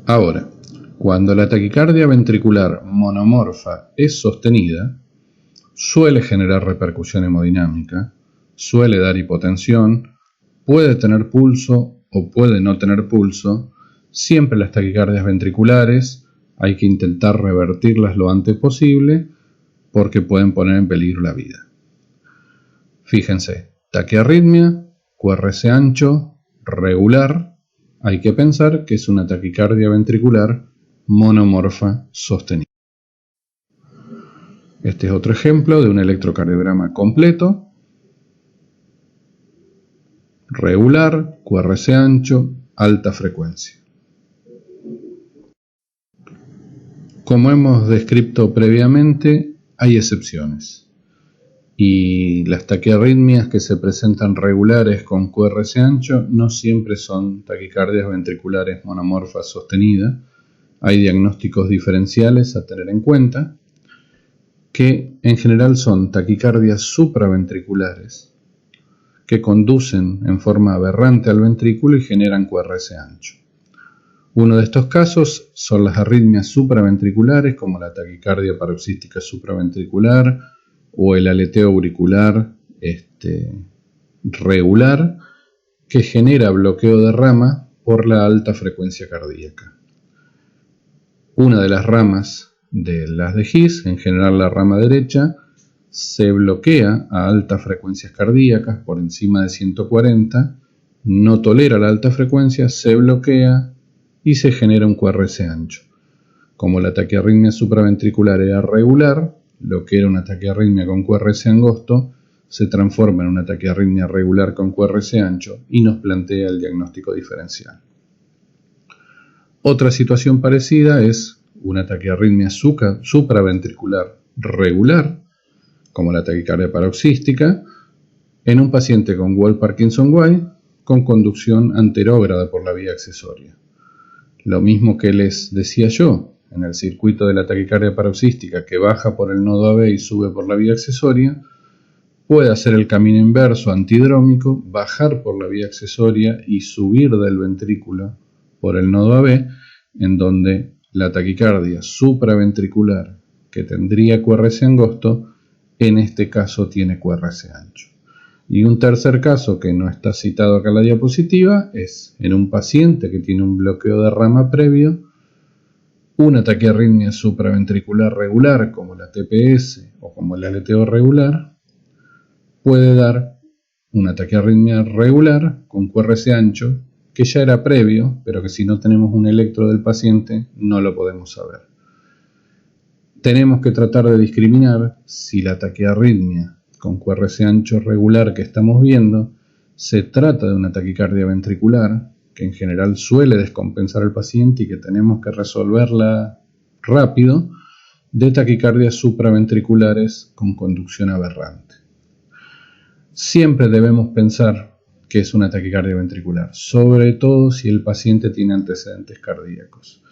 Ahora, cuando la taquicardia ventricular monomorfa es sostenida, suele generar repercusión hemodinámica, suele dar hipotensión, puede tener pulso o puede no tener pulso. Siempre las taquicardias ventriculares hay que intentar revertirlas lo antes posible, porque pueden poner en peligro la vida. Fíjense, taquiarritmia, QRS ancho, regular, hay que pensar que es una taquicardia ventricular monomorfa sostenida. Este es otro ejemplo de un electrocardiograma completo, regular, QRS ancho, alta frecuencia. Como hemos descrito previamente, hay excepciones, y las taquiarritmias que se presentan regulares con QRS ancho no siempre son taquicardias ventriculares monomorfas sostenidas. Hay diagnósticos diferenciales a tener en cuenta, que en general son taquicardias supraventriculares que conducen en forma aberrante al ventrículo y generan QRS ancho. Uno de estos casos son las arritmias supraventriculares, como la taquicardia paroxística supraventricular o el aleteo auricular regular, que genera bloqueo de rama por la alta frecuencia cardíaca. Una de las ramas de las de His, en general la rama derecha, se bloquea a altas frecuencias cardíacas por encima de 140, no tolera la alta frecuencia, se bloquea y se genera un QRS ancho. Como la taquiarritmia supraventricular era regular, lo que era una taquiarritmia con QRS angosto se transforma en una taquiarritmia regular con QRS ancho y nos plantea el diagnóstico diferencial. Otra situación parecida es una taquiarritmia supraventricular regular, como la taquicardia paroxística, en un paciente con Wall-Parkinson-White con conducción anterógrada por la vía accesoria. Lo mismo que les decía yo, en el circuito de la taquicardia paroxística que baja por el nodo AB y sube por la vía accesoria, puede hacer el camino inverso antidrómico, bajar por la vía accesoria y subir del ventrículo por el nodo AB, en donde la taquicardia supraventricular que tendría QRS angosto, en este caso tiene QRS ancho. Y un tercer caso que no está citado acá en la diapositiva es en un paciente que tiene un bloqueo de rama previo, una taquiarritmia supraventricular regular como la TPS o como el aleteo regular puede dar una taquiarritmia regular con QRS ancho que ya era previo, pero que si no tenemos un electro del paciente no lo podemos saber. Tenemos que tratar de discriminar si la taquiarritmia con QRS ancho regular que estamos viendo se trata de una taquicardia ventricular, que en general suele descompensar al paciente y que tenemos que resolverla rápido, de taquicardias supraventriculares con conducción aberrante. Siempre debemos pensar que es una taquicardia ventricular, sobre todo si el paciente tiene antecedentes cardíacos.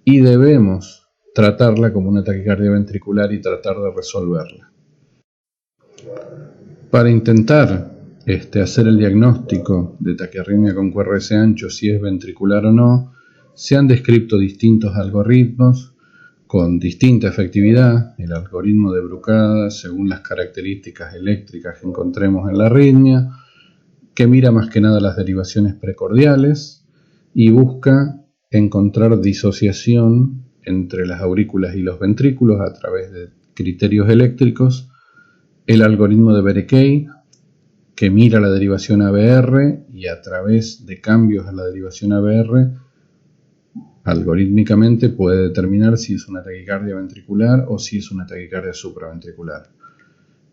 Y debemos tratarla como una taquicardia ventricular y tratar de resolverla. Para intentar hacer el diagnóstico de taquiarritmia con QRS ancho, si es ventricular o no, se han descrito distintos algoritmos con distinta efectividad. El algoritmo de Brugada, según las características eléctricas que encontremos en la arritmia, que mira más que nada las derivaciones precordiales y busca encontrar disociación entre las aurículas y los ventrículos a través de criterios eléctricos. El algoritmo de Berekay, que mira la derivación ABR y a través de cambios en la derivación ABR, algorítmicamente puede determinar si es una taquicardia ventricular o si es una taquicardia supraventricular.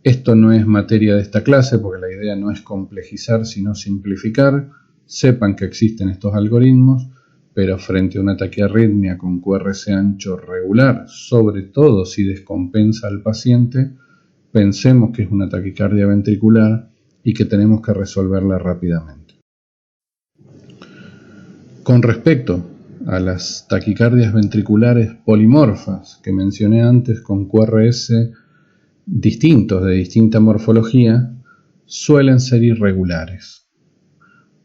Esto no es materia de esta clase porque la idea no es complejizar sino simplificar. Sepan que existen estos algoritmos, pero frente a una taquiarritmia con QRS ancho regular, sobre todo si descompensa al paciente, pensemos que es una taquicardia ventricular y que tenemos que resolverla rápidamente. Con respecto a las taquicardias ventriculares polimorfas que mencioné antes con QRS distintos de distinta morfología, suelen ser irregulares.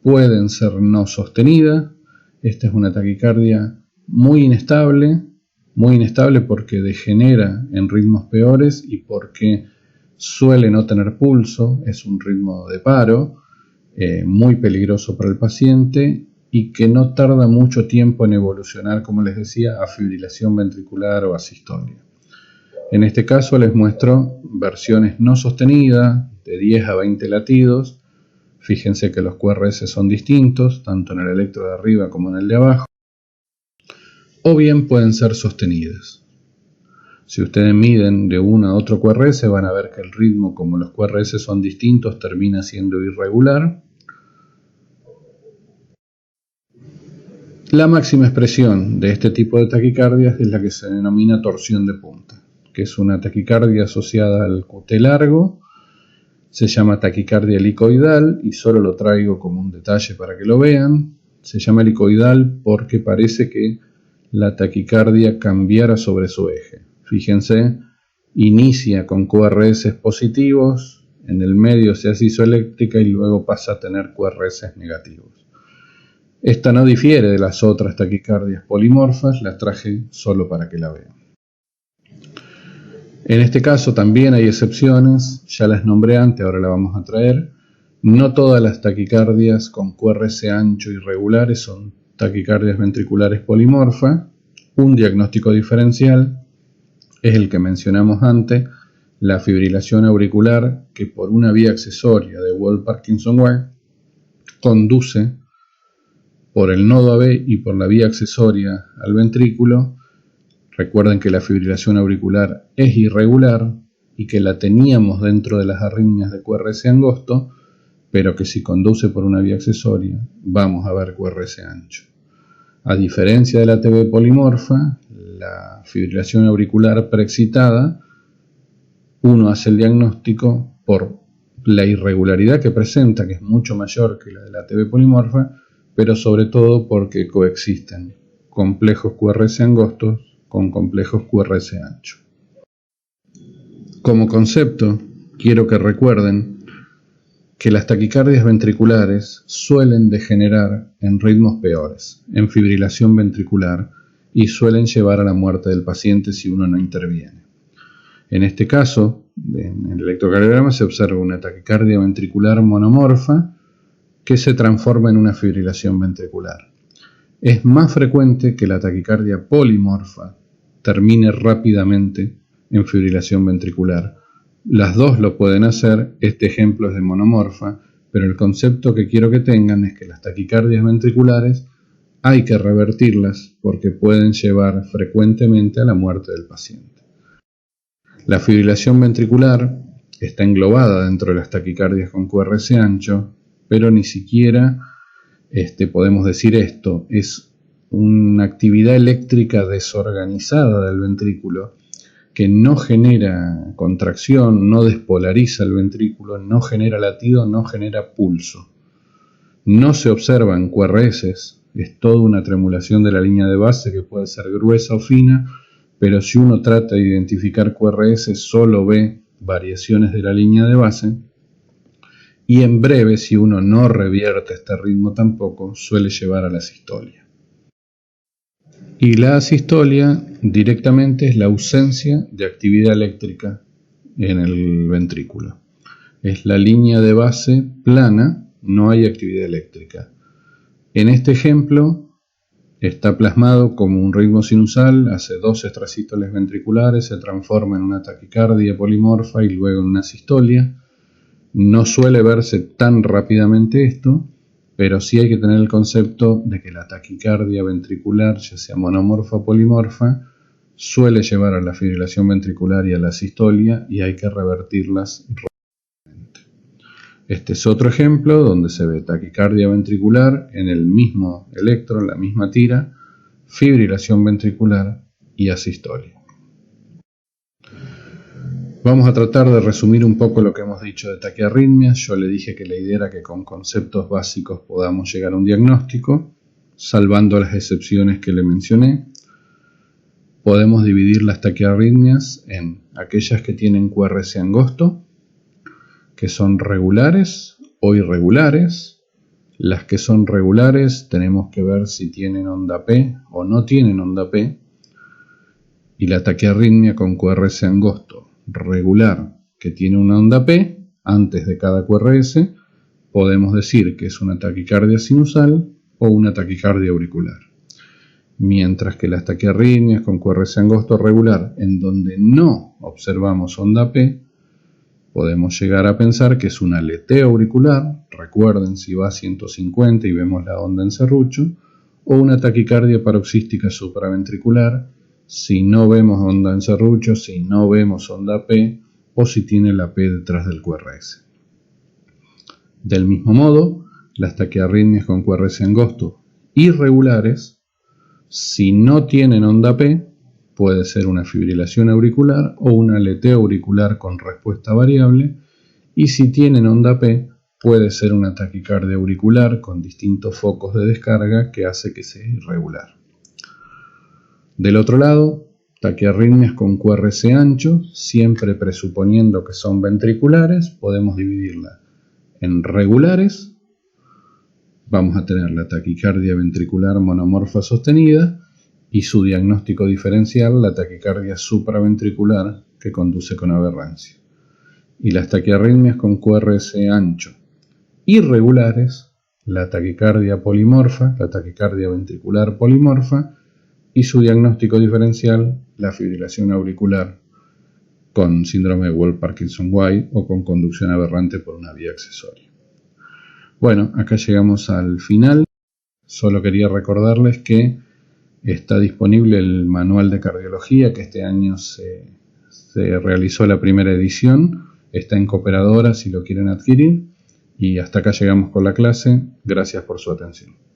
Pueden ser no sostenidas. Esta es una taquicardia muy inestable porque degenera en ritmos peores y porque suele no tener pulso, es un ritmo de paro, muy peligroso para el paciente y que no tarda mucho tiempo en evolucionar, como les decía, a fibrilación ventricular o a sistolia. En este caso les muestro versiones no sostenidas de 10 a 20 latidos. Fíjense que los QRS son distintos, tanto en el electro de arriba como en el de abajo. O bien pueden ser sostenidas. Si ustedes miden de uno a otro QRS, van a ver que el ritmo, como los QRS son distintos, termina siendo irregular. La máxima expresión de este tipo de taquicardias es la que se denomina torsión de punta, que es una taquicardia asociada al QT largo. Se llama taquicardia helicoidal y solo lo traigo como un detalle para que lo vean. Se llama helicoidal porque parece que la taquicardia cambiara sobre su eje. Fíjense, inicia con QRS positivos, en el medio se hace isoeléctrica y luego pasa a tener QRS negativos. Esta no difiere de las otras taquicardias polimorfas, las traje solo para que la vean. En este caso también hay excepciones, ya las nombré antes, ahora la vamos a traer. No todas las taquicardias con QRS ancho irregulares son taquicardias ventriculares polimorfas. Un diagnóstico diferencial es el que mencionamos antes, la fibrilación auricular que por una vía accesoria de Wolff-Parkinson-White conduce por el nodo AB y por la vía accesoria al ventrículo. Recuerden que la fibrilación auricular es irregular y que la teníamos dentro de las arritmias de QRS angosto, pero que si conduce por una vía accesoria vamos a ver QRS ancho. A diferencia de la TB polimorfa, la fibrilación auricular preexcitada, uno hace el diagnóstico por la irregularidad que presenta, que es mucho mayor que la de la TB polimorfa, pero sobre todo porque coexisten complejos QRS angostos con complejos QRS ancho. Como concepto, quiero que recuerden que las taquicardias ventriculares suelen degenerar en ritmos peores, en fibrilación ventricular, y suelen llevar a la muerte del paciente si uno no interviene. En este caso, en el electrocardiograma se observa una taquicardia ventricular monomorfa que se transforma en una fibrilación ventricular. Es más frecuente que la taquicardia polimorfa termine rápidamente en fibrilación ventricular. Las dos lo pueden hacer, este ejemplo es de monomorfa, pero el concepto que quiero que tengan es que las taquicardias ventriculares hay que revertirlas porque pueden llevar frecuentemente a la muerte del paciente. La fibrilación ventricular está englobada dentro de las taquicardias con QRS ancho, pero ni siquiera podemos decir esto. Es una actividad eléctrica desorganizada del ventrículo que no genera contracción, no despolariza el ventrículo, no genera latido, no genera pulso. No se observan QRS, es toda una tremulación de la línea de base que puede ser gruesa o fina, pero si uno trata de identificar QRS solo ve variaciones de la línea de base, y en breve, si uno no revierte este ritmo tampoco, suele llevar a la asistolia. Y la asistolia directamente es la ausencia de actividad eléctrica en el ventrículo. Es la línea de base plana, no hay actividad eléctrica. En este ejemplo está plasmado como un ritmo sinusal, hace 2 extrasístoles ventriculares, se transforma en una taquicardia polimorfa y luego en una asistolia. No suele verse tan rápidamente esto, pero sí hay que tener el concepto de que la taquicardia ventricular, ya sea monomorfa o polimorfa, suele llevar a la fibrilación ventricular y a la asistolia y hay que revertirlas rápidamente. Este es otro ejemplo donde se ve taquicardia ventricular en el mismo electro, en la misma tira, fibrilación ventricular y asistolia. Vamos a tratar de resumir un poco lo que hemos dicho de taquiarritmias. Yo le dije que la idea era que con conceptos básicos podamos llegar a un diagnóstico, salvando las excepciones que le mencioné. Podemos dividir las taquiarritmias en aquellas que tienen QRS angosto, que son regulares o irregulares. Las que son regulares tenemos que ver si tienen onda P o no tienen onda P. Y la taquiarritmia con QRS angosto regular que tiene una onda P antes de cada QRS, podemos decir que es una taquicardia sinusal o una taquicardia auricular. Mientras que las taquiarritmias con QRS angosto regular, en donde no observamos onda P, podemos llegar a pensar que es una aleteo auricular, recuerden si va a 150 y vemos la onda en serrucho, o una taquicardia paroxística supraventricular, si no vemos onda en serrucho, si no vemos onda P o si tiene la P detrás del QRS. Del mismo modo, las taquiarritmias con QRS angosto irregulares, si no tienen onda P, puede ser una fibrilación auricular o una aleteo auricular con respuesta variable, y si tienen onda P, puede ser una taquicardia auricular con distintos focos de descarga que hace que sea irregular. Del otro lado, taquiarritmias con QRS ancho, siempre presuponiendo que son ventriculares, podemos dividirla en regulares. Vamos a tener la taquicardia ventricular monomorfa sostenida y su diagnóstico diferencial, la taquicardia supraventricular que conduce con aberrancia. Y las taquiarritmias con QRS ancho irregulares, la taquicardia polimorfa, la taquicardia ventricular polimorfa, y su diagnóstico diferencial, la fibrilación auricular con síndrome de Wolff-Parkinson-White o con conducción aberrante por una vía accesoria. Bueno, acá llegamos al final. Solo quería recordarles que está disponible el manual de cardiología, que este año se realizó la primera edición. Está en Cooperadora si lo quieren adquirir. Y hasta acá llegamos con la clase. Gracias por su atención.